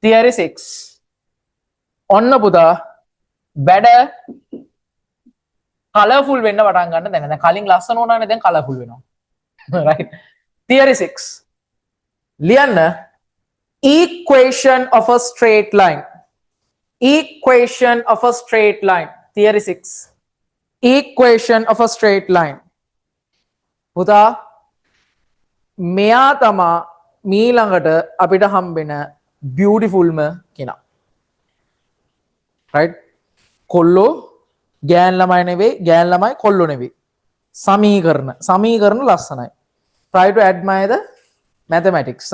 theory 6 ඔන්න පුතා වැඩ colourful වෙන්න පටන් ගන්න දැන් කලින් ලස්සන වුණානේ දැන් colourful වෙනවා right theory 6 ලියන්න equation of a straight line equation of a straight line theory 6 equation of a straight line පුතා මෙයා තමා මීළඟට අපිට හම්බෙන beautifulම කෙනා right කොල්ලෝ ගෑන් ළමයි නෙවෙයි ගෑන් ළමයි කොල්ලෝ නෙවෙයි සමීකරණ ලස්සනයි try to admire the mathematics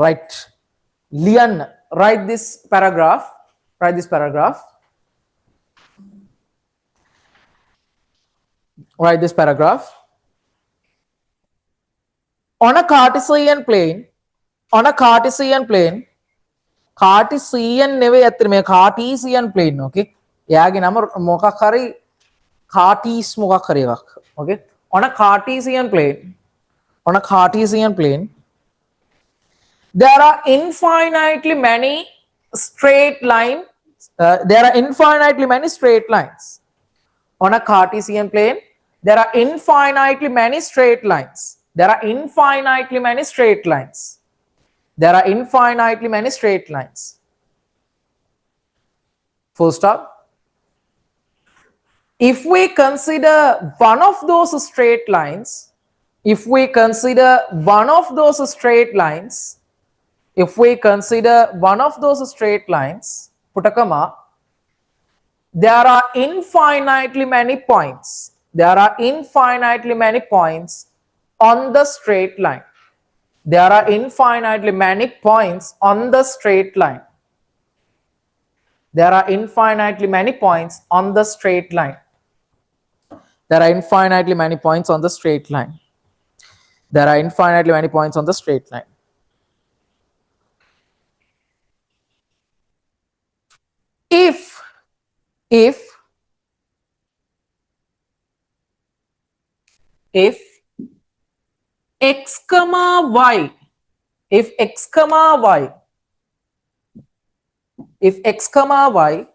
right ලියන්න write this paragraph write this paragraph on a Cartesian plane Cartesian නෙවෙයි ඇත්තට මේ Cartesian plane okay එයාගේ නම මොකක් හරි Cartes මොකක් හරි එකක් okay on a Cartesian plane there are infinitely many straight lines on a Cartesian plane there are infinitely many straight lines full stop if we consider one of those straight lines put a comma there are infinitely many points on the straight line there are infinitely many points on the straight line there are infinitely many points on the straight line there are infinitely many points on the straight line there are infinitely many points on the straight line if x comma y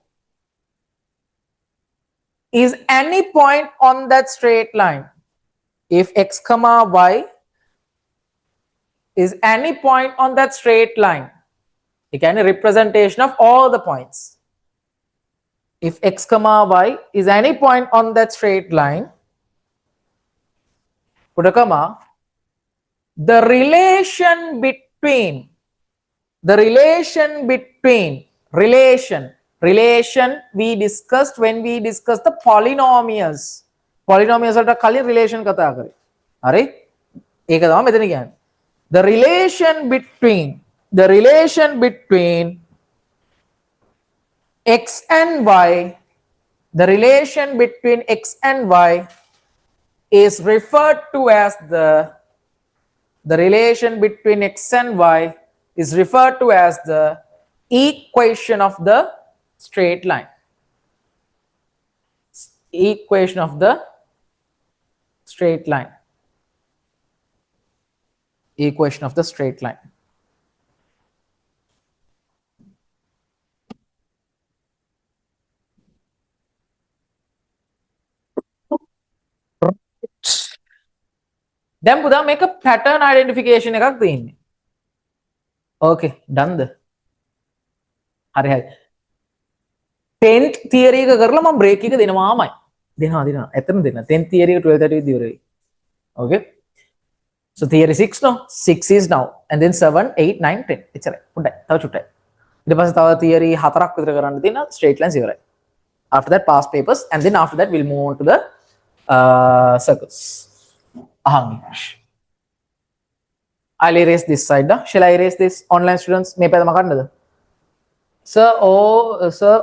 is any point on that straight line if x comma y is any point on that straight line again a representation of all the points if x comma y is any point on that straight line put a comma the relation between we discussed when we discussed the polynomials වලට කලින් relation කතා කරේ හරි ඒක තමයි මෙතන කියන්නේ the relation between x and y is referred to as the relation between x and y is referred to as the equation of the straight line equation of the straight line දැන් පුතා මේක pattern identification එකක් තියෙන්නේ okay done හරි 10th theory එක කරලා මම break එක දෙනවාමයි දෙනවා එතන දෙන්න 10th theory එක 12:30 විතර ඉවරයි okay so theory 6 no 6 is now and then 7 8 9 10 එච්චරයි පොඩ්ඩයි තව චුට්ටයි ඊට පස්සේ තව theory 4ක් විතර කරන්න තියෙනවා straight lines ඉවරයි after that past papers and then after that we'll move on to the circles I'll erase this side. Shall I erase this? Online students, may peda makannada. Sir,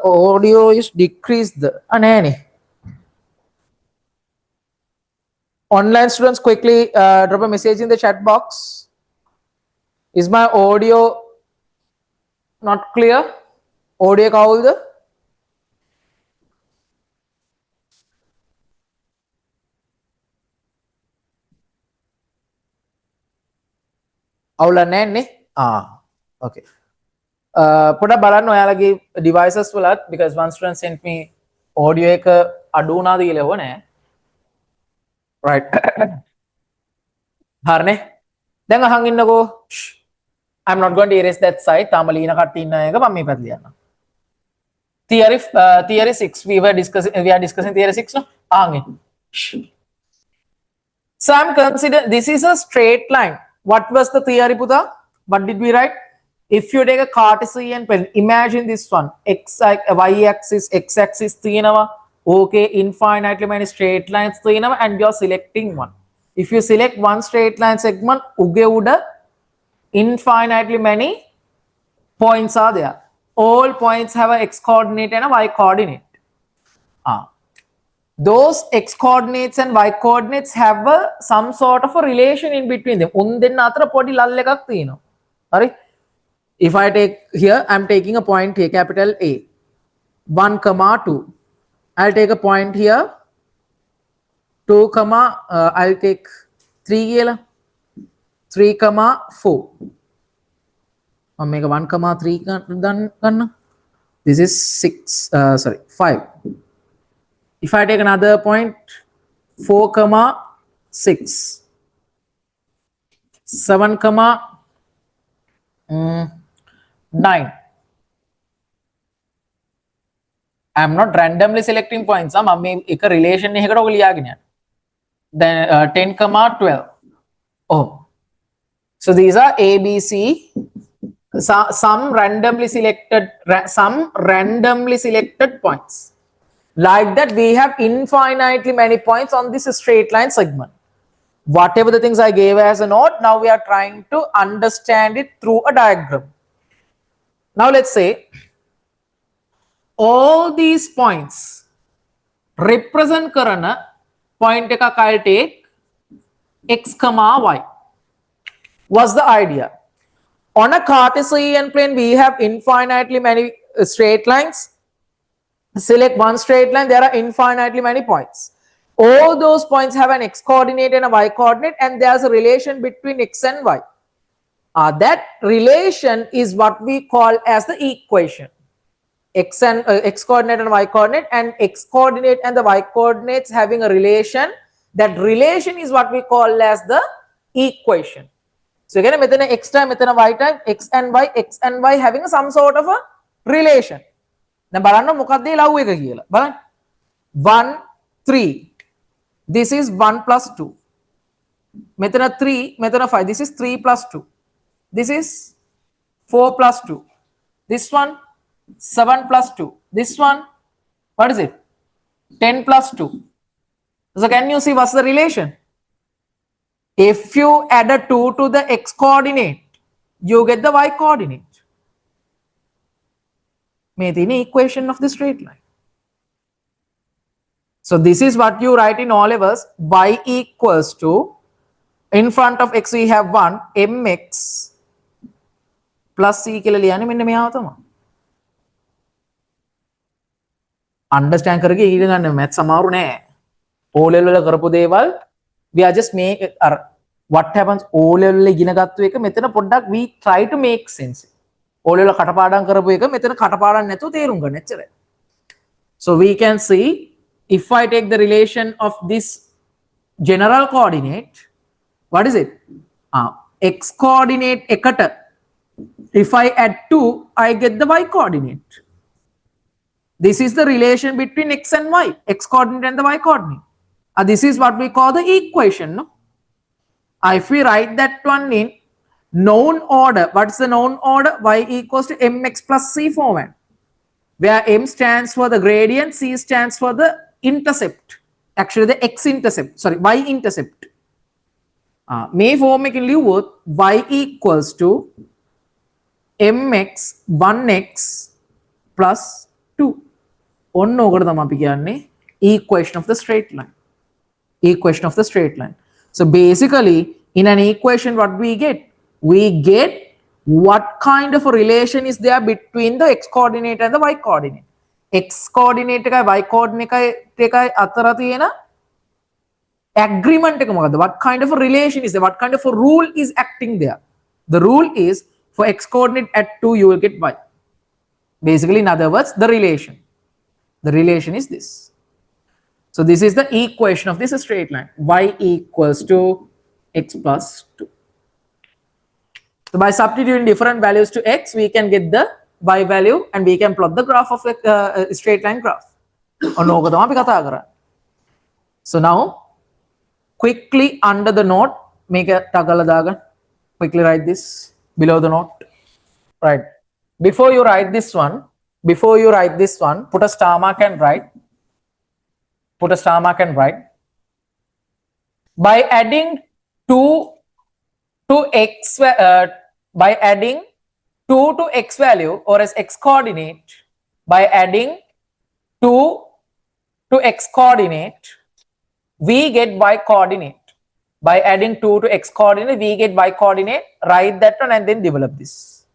audio is decreased. Anani. Online students, quickly drop a message in the chat box. Is my audio not clear? Audio kaulda? අවුල නැහැ නේ okay පොඩ බලන්න ඔයාලගේ devices වලත් because one student sent me audio එක අඩු වුණාද කියලා හොනේ right හරිනේ දැන් අහන් ඉන්නකෝ I'm not going to erase that side තාම ලීන කට්ටිය ඉන්න එක මම මේ පැත්ත ලියන්නම් theory 6 we are discussing theory 6 no ආන්ගේ so I'm consider this is a straight line what was the theory puta what did we write if you take a Cartesian pen imagine this one y axis x axis තියෙනවා okay infinitely many straight lines තියෙනවා and you're selecting one if you select one straight line segment උගේ උඩ infinitely many points are there all points have a x coordinate and a y coordinate those x coordinates and y coordinates have some sort of a relation in between them උන් දෙන්න අතර පොඩි ලල් එකක් තියෙනවා හරි if I take here I'm taking a point here capital A 1 comma 2 I'll take a point here 2 comma I'll take 3 කියලා 3 comma 4 මම මේක 1 comma 3 ගන්න this is 6 5 if I take another point 4 comma 6 7 comma 9 I'm not randomly selecting points මම මේ එක relation එකකට ඔක ලියාගෙන යනවා then 10 comma 12 oh so these are a b c some randomly selected points like that we have infinitely many points on this straight line segment whatever the things I gave as a note now we are trying to understand it through a diagram now let's say all these points represent karana point ekak I'll take x comma y what's the idea on a Cartesian plane we have infinitely many straight lines select one straight line there are infinitely many points all those points have an x coordinate and a y coordinate and there's a relation between x and y that relation is what we call as the equation x coordinate and y coordinate and x coordinate and the y coordinates having a relation that relation is what we call as the equation so again metana x time metana y time x and y having some sort of a relation දැන් බලන්න මොකක්ද ඒ love එක කියලා බලන්න 1 3 this is 1 plus 2 metana 3 metana 5 this is 3 plus 2 this is 4 plus 2 this one 7 plus 2 this one what is it 10 plus 2 so can you see what's the relation if you add a 2 to the x coordinate you get the y coordinate made in equation of the straight line so this is what you write in all levels y equals to in front of x we have 1 mx plus c කියලා ලියන්නේ මෙන්න මෙයාව තමයි understand කරගෙන ඉගෙන ගන්න math සමාරු නෑ O level වල කරපු දේවල් we are just make what happens O level වල ඉගෙන ගත්තු එක මෙතන පොඩ්ඩක් we try to make sense O level කටපාඩම් කරපු එක මෙතන කටපාඩම් නැතුව තේරුම් ගන්න එච්චරයි so we can see if I take the relation of this general coordinate what is it x coordinate එකට if I add 2 I get the y coordinate this is the relation between x and y x coordinate and the y coordinate this is what we call the equation no if we write that one in known order what's the known order y equals to mx plus c format where m stands for the gradient c stands for the intercept actually the x intercept sorry y intercept may form එකකින් ලියුවොත් y equals to mx 1x plus 2 ඔන්න ඕකට තමයි අපි කියන්නේ equation of the straight line so basically in an equation what we get what kind of a relation is there between the x coordinate and the y coordinate x coordinate එකයි y coordinate එකයි අතර තියෙන agreement එක මොකද්ද what kind of a relation is there what kind of a rule is acting there the rule is for x coordinate at 2 you will get y Basically, in other words, the relation. The relation is this. So this is the equation of this straight line. Y equals to x plus 2. So by substituting different values to x, we can get the y value and we can plot the graph of a straight line graph. So now, quickly under the note, make a tagala. Quickly write this below the note. Right. Before you write this one, put a star mark and write. By adding 2 to x, by adding 2 to x value or as x coordinate, by adding 2 to x coordinate, we get y coordinate. By adding 2 to x coordinate, we get y coordinate. Write that one and then develop this.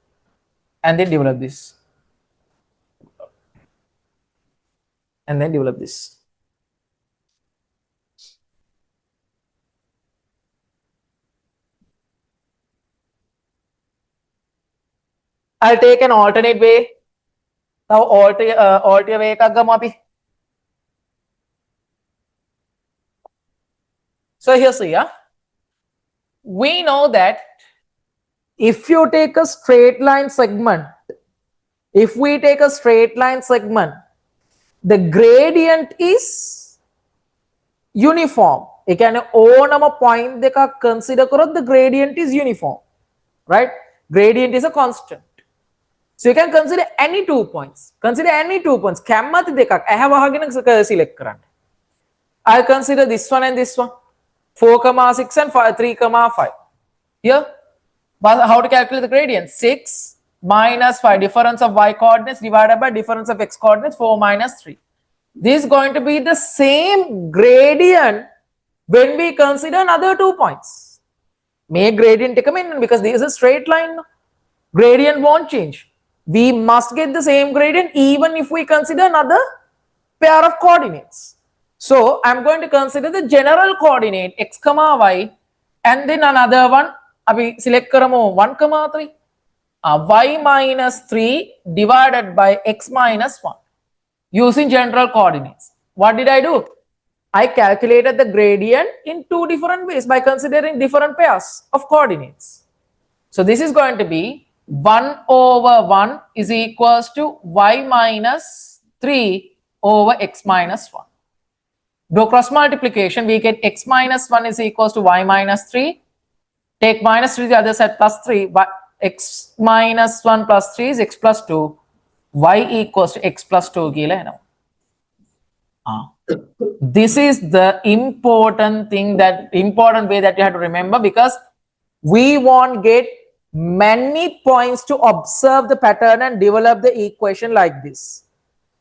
And then develop this. I'll take an alternate way. Now alternate way එකක් ගමු අපි. So here see, we know that if you take a straight line segment, the gradient is uniform. ඒ කියන්නේ ඕනම point දෙකක් consider කරොත් the gradient is uniform, right? Gradient is a constant. So you can consider any 2 points. කැමති දෙකක් ඇහැ වහගෙන select කරන්න. I'll consider this one and this one. 4,6 and 3,5. Here, but how to calculate the gradient? 6 minus 5, difference of y coordinates divided by difference of x coordinates, 4 minus 3. This is going to be the same gradient when we consider another 2 points. May gradient come in because this is a straight line. Gradient won't change. We must get the same gradient even if we consider another pair of coordinates. So I'm going to consider the general coordinate x comma y and then another one. Abhi select karamo 1 comma 3. Y minus 3 divided by x minus 1 using general coordinates. What did I do? I calculated the gradient in 2 different ways by considering different pairs of coordinates. So this is going to be 1 over 1 is equals to y minus 3 over x minus 1. Do cross multiplication, we get x minus 1 is equals to y minus 3. Take minus 3 the other side plus 3. X minus 1 plus 3 is x plus 2. Y equals to x plus 2. This is the important way that you have to remember, because we won't get many points to observe the pattern and develop the equation like this.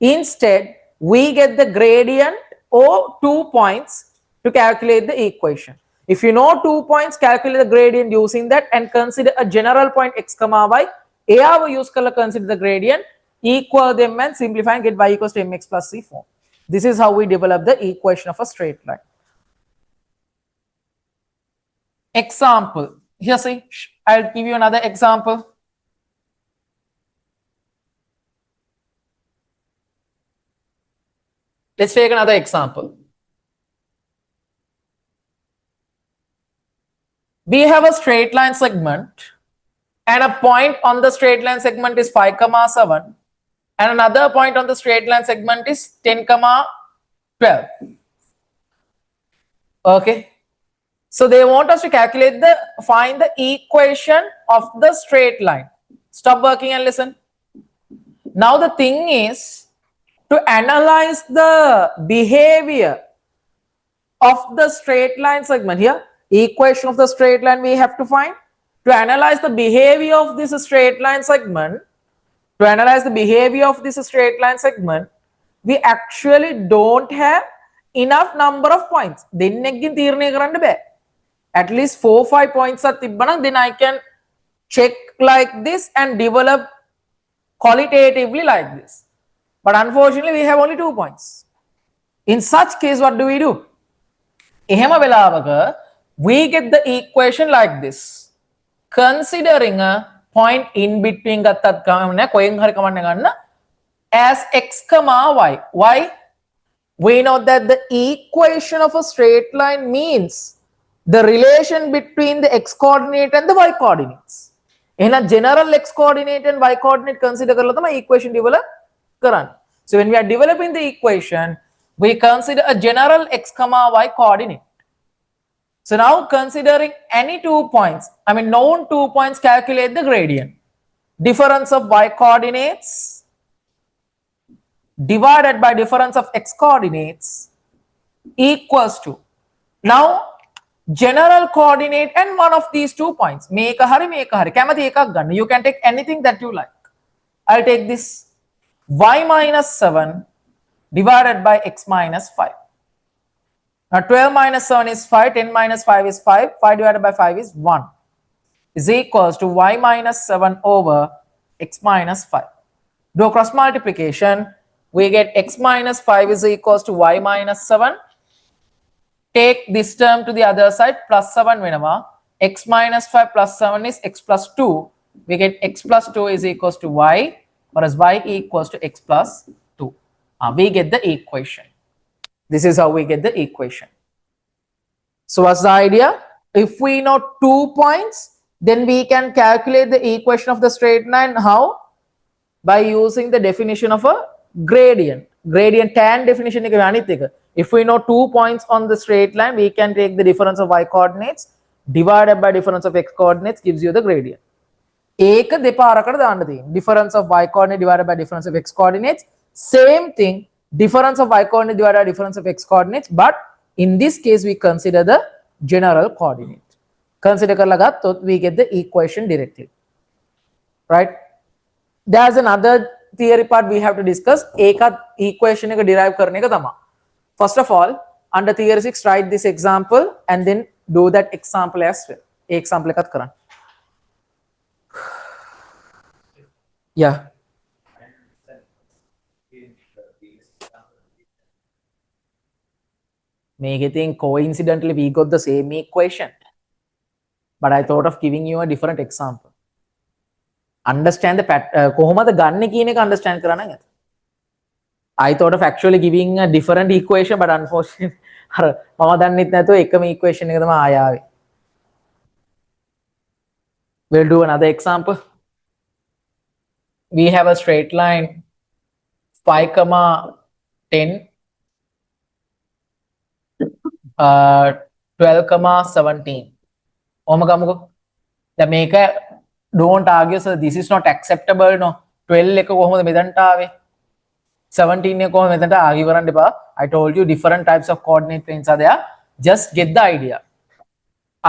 Instead, we get the gradient or 2 points to calculate the equation. If you know 2 points, calculate the gradient using that and consider a general point x comma y. AR use color consider the gradient, equal them and simplify and get y equals to mx plus c form. This is how we develop the equation of a straight line. Example. Here see, I'll give you another example. Let's take another example. We have a straight line segment and a point on the straight line segment is 5, 7 and another point on the straight line segment is 10, 12. Okay. So they want us to find the equation of the straight line. Stop working and listen. Now the thing is to analyze the behavior of the straight line segment. Here, equation of the straight line we have to find. To analyze the behavior of this straight line segment, we actually don't have enough number of points. At least 4-5 points are tibbana, then I can check like this and develop qualitatively like this. But unfortunately, we have only 2 points. In such case, what do? We get the equation like this. Considering a point in between as x comma y. Why? We know that the equation of a straight line means the relation between the x coordinate and the y coordinates. In a general x coordinate and y coordinate consider karla tama equation develop karan. So when we are developing the equation, we consider a general x comma y coordinate. So now considering any 2 points, known 2 points, calculate the gradient. Difference of y coordinates divided by difference of x coordinates equals to, now general coordinate and one of these 2 points. Make a hurry, Kamathi ekak ganna. You can take anything that you like. I'll take this y minus 7 divided by x minus 5. Now 12 minus 7 is 5, 10 minus 5 is 5, 5 divided by 5 is 1, is equals to y minus 7 over x minus 5. Do cross multiplication, we get x minus 5 is equals to y minus 7. Take this term to the other side, plus 7 whenever. X minus 5 plus 7 is x plus 2. We get x plus 2 is equals to y, whereas y equals to x plus 2. We get the equation. This is how we get the equation. So what's the idea? If we know 2 points, then we can calculate the equation of the straight line. How? By using the definition of a gradient. Gradient tan definition. If we know 2 points on the straight line, we can take the difference of y coordinates divided by difference of x coordinates gives you the gradient. Difference of y coordinate divided by difference of x coordinates. Same thing, difference of y coordinate divided by difference of x coordinates, but in this case we consider the general coordinate. Consider karla we get the equation directly. Right? There's another theory part we have to discuss. Eka equation ka derive karne ka tama. First of all, under theory 6, write this example and then do that example as well. Example kat karan. Yeah. Make it think coincidentally we got the same equation, but I thought of giving you a different example. Understand the pattern. Kohomada ganne kiyන එක understand කරන්න නැත. I thought of actually giving a different equation, but unfortunately අර මම දන්නෙත් නැතුව එකම equation එක තමයි ආය ආවේ. We'll do another example. We have a straight line 5, 10, 12, 17. Omagamugo. The maker don't argue, so this is not acceptable. No, 12 එක කොහොමද මෙතනට ආවේ? 17 එක කොහොමද මෙතනට argue කරන්න එපා. I told you different types of coordinate planes are there. Just get the idea.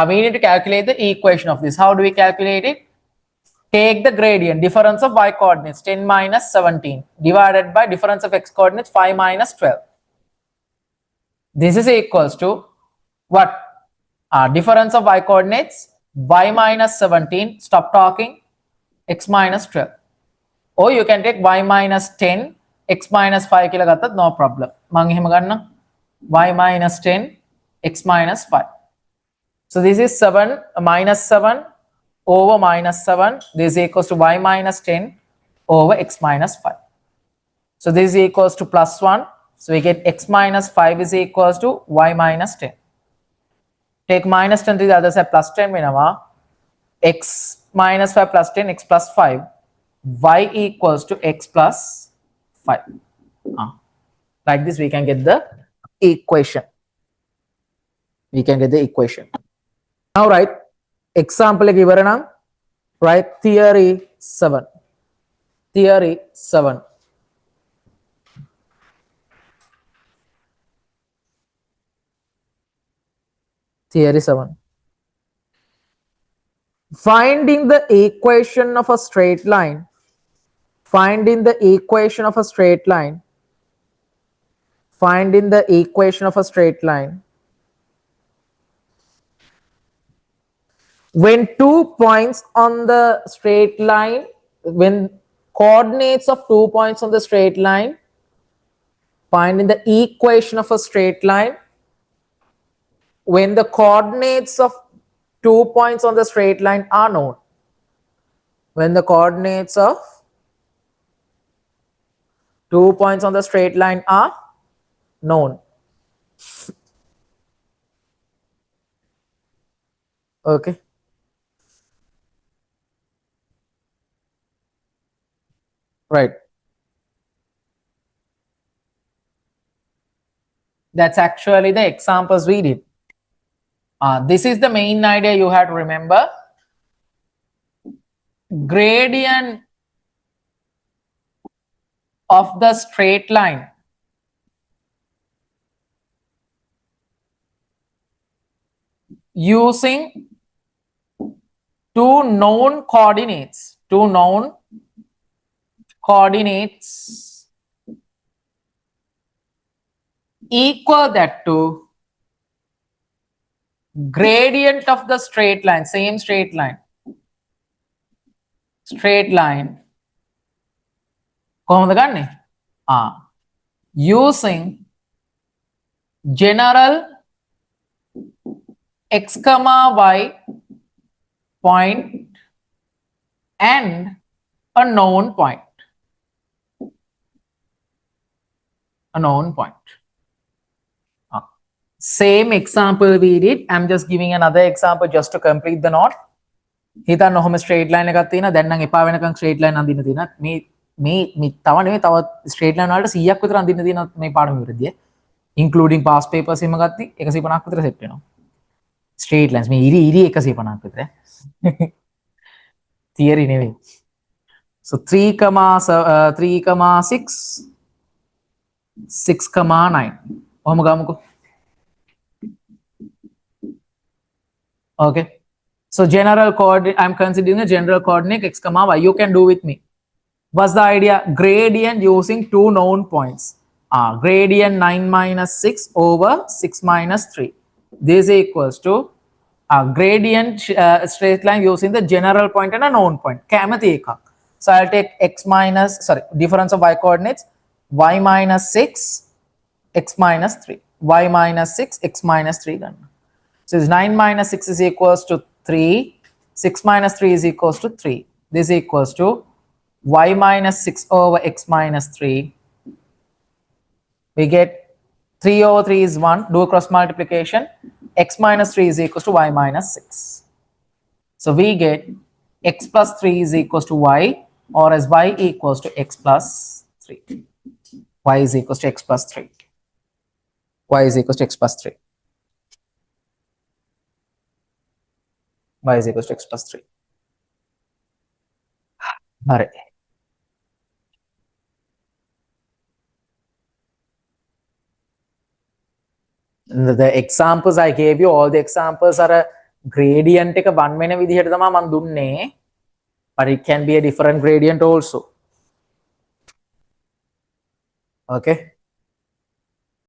We need to calculate the equation of this. How do we calculate it? Take the gradient, difference of y coordinates 10 minus 17 divided by difference of x coordinates 5 minus 12. This is equals to what? Difference of y coordinates y minus 17, stop talking, x minus 12. Or you can take y minus 10, x minus 5 කියලා ගත්තත් no problem. මම එහෙම ගන්නම්. Y minus 10, x minus 5. So this is 7 minus 7 over minus 7. This is equals to y minus 10 over x minus 5. So this is equals to plus 1. So we get x minus 5 is equals to y minus 10. Take minus 10 to the other side, plus 10 whenever. X minus 5 plus 10, x plus 5. Y equals to x plus 5. Like this we can get the equation. We can get the equation. Now write example given, write theory 7. Theory 7. Theory 7. Finding the equation of a straight line. Finding the equation of a straight line. Finding the equation of a straight line. When 2 points on the straight line, when coordinates of 2 points on the straight line, finding the equation of a straight line. When the coordinates of 2 points on the straight line are known. When the coordinates of 2 points on the straight line are known. Okay. Right. That's actually the examples we did. This is the main idea you have to remember. Gradient of the straight line using two known coordinates equal that to gradient of the straight line, same straight line කොහොමද ගන්නෙ? Using general x comma y point and a known point. Same example we did. I'm just giving another example just to complete the knot. හිතන්න ඔහොම straight line එකක් තියෙනවා. දැන් නම් එපා වෙනකන් straight line අඳින්න තියෙනවා. මේ තව නෙමෙයි තව straight line වලට 100ක් විතර අඳින්න තියෙනවා මේ පාඩම ඉවරදී. including past papers එහෙම ගත්තී 150ක් විතර set වෙනවා. straight lines මේ ඉරි 150ක් විතර. theory නෙවෙයි. So 3,6 6,9 ඔහොම ගමුකෝ. Okay. So general coordinate, I'm considering a general coordinate x comma y. You can do with me. What's the idea? Gradient using two known points. Gradient 9 minus 6 over 6 minus 3. This equals to gradient straight line using the general point and a known point. So I'll take difference of y coordinates. Y minus 6, x minus 3. Y minus 6, x minus 3. So this 9 minus 6 is equals to 3. 6 minus 3 is equals to 3. This equals to y minus 6 over x minus 3. We get 3 over 3 is 1. Do a cross multiplication. X minus 3 is equals to y minus 6. So we get x plus 3 is equals to y, or as y equals to x plus 3. Y is equals to x plus 3. Y is equals to x plus 3. Y is equals to x plus 3. All right. The examples I gave you, all the examples are a gradient එක 1 වෙන විදිහට තමයි මම දුන්නේ. But it can be a different gradient also. Okay.